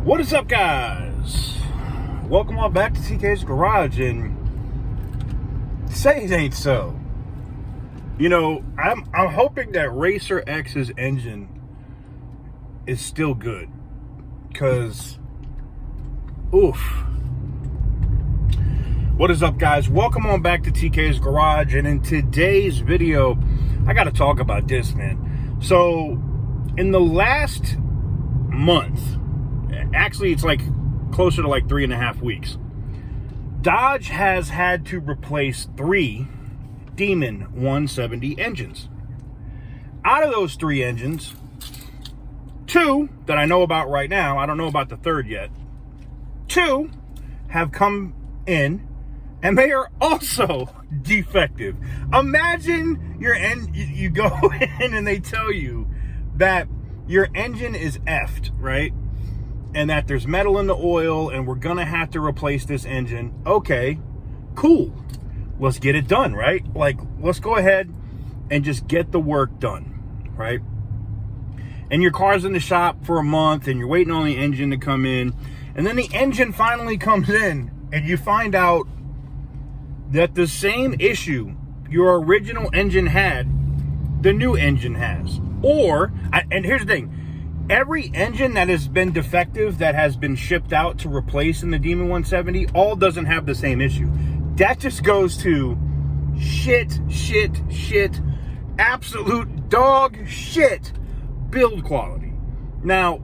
What is up, guys? Welcome on back to TK's Garage, and say it ain't so. You know, I'm hoping that Racer X's engine is still good, cause oof. What is up, guys? Welcome on back to TK's Garage, and in today's video, I got to talk about this, man. So, in the last month, actually it's like closer to like 3.5 weeks, Dodge has had to replace 3 Demon 170 engines. Out of those 3 engines, 2 that I know about right now, I don't know about the third yet, 2 have come in and they are also defective. Imagine you go in and they tell you that your engine is effed, right? And that there's metal in the oil and we're gonna have to replace this engine. Okay, cool. Let's get it done, right? Like, let's go ahead and just get the work done, right? And your car's in the shop for a month and you're waiting on the engine to come in. And then the engine finally comes in and you find out that the same issue your original engine had, the new engine has. And here's the thing, every engine that has been defective, that has been shipped out to replace in the Demon 170, all doesn't have the same issue. That just goes to shit, absolute dog shit build quality. Now,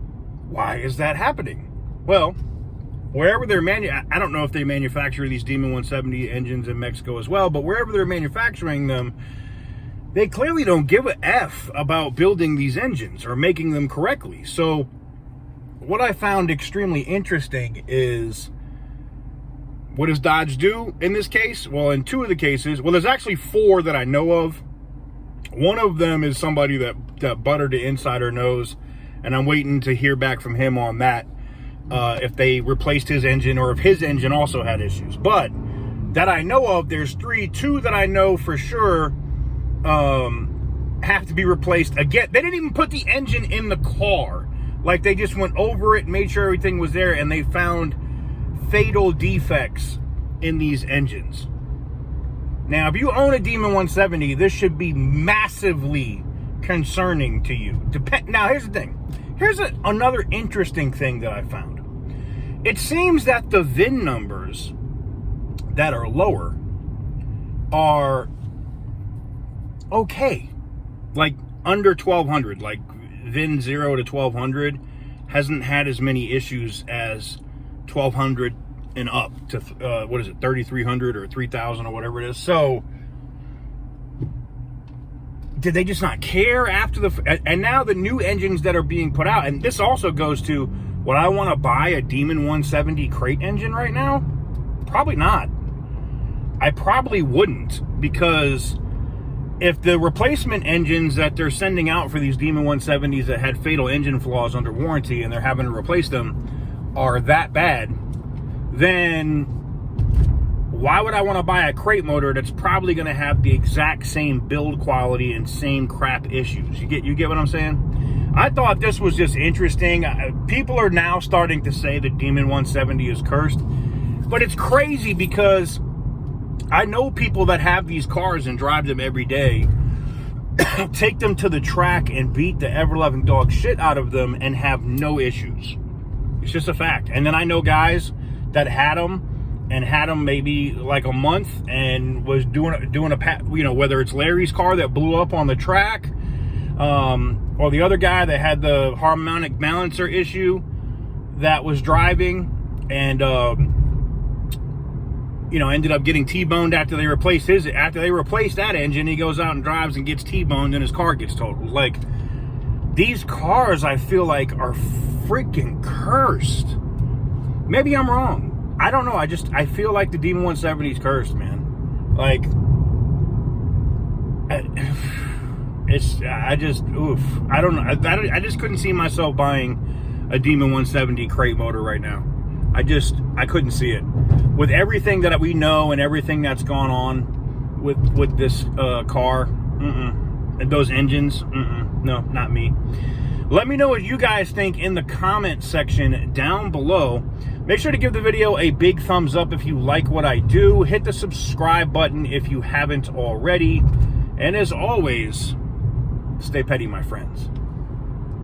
why is that happening? Well, wherever they're I don't know if they manufacture these Demon 170 engines in Mexico as well, but wherever they're manufacturing them, they clearly don't give a F about building these engines or making them correctly. So what I found extremely interesting is, what does Dodge do in this case? Well, in 2 of the cases, well, there's actually 4 that I know of. One of them is somebody that buttered the insider knows, and I'm waiting to hear back from him on that, if they replaced his engine or if his engine also had issues. But that I know of, there's 3. 2 that I know for sure have to be replaced again. They didn't even put the engine in the car. Like, they just went over it, made sure everything was there, and they found fatal defects in these engines. Now, if you own a Demon 170, this should be massively concerning to you. Now, here's the thing. Here's another interesting thing that I found. It seems that the VIN numbers that are lower are okay, like under 1200, like VIN 0 to 1200 hasn't had as many issues as 1200 and up to 3300 or 3000 or whatever it is. So did they just not care after and now the new engines that are being put out? And this also goes to, would I want to buy a Demon 170 crate engine right now? Probably not. I probably wouldn't, because if the replacement engines that they're sending out for these Demon 170s that had fatal engine flaws under warranty and they're having to replace them are that bad, then why would I want to buy a crate motor that's probably going to have the exact same build quality and same crap issues? You get what I'm saying? I thought this was just interesting. People are now starting to say that Demon 170 is cursed, but it's crazy because I know people that have these cars and drive them every day, take them to the track and beat the ever-loving dog shit out of them and have no issues. It's just a fact. And then I know guys that had them maybe like a month and was doing a whether it's Larry's car that blew up on the track, or the other guy that had the harmonic balancer issue that was driving and ended up getting T-boned after they replaced that engine. He goes out and drives and gets T-boned and his car gets totaled. Like, these cars, I feel like, are freaking cursed. Maybe I'm wrong. I don't know. I feel like the Demon 170 is cursed, man. Like, I don't know. I just couldn't see myself buying a Demon 170 crate motor right now. I couldn't see it. With everything that we know and everything that's gone on with this car, and those engines, no, not me. Let me know what you guys think in the comment section down below. Make sure to give the video a big thumbs up if you like what I do. Hit the subscribe button if you haven't already. And as always, stay petty, my friends.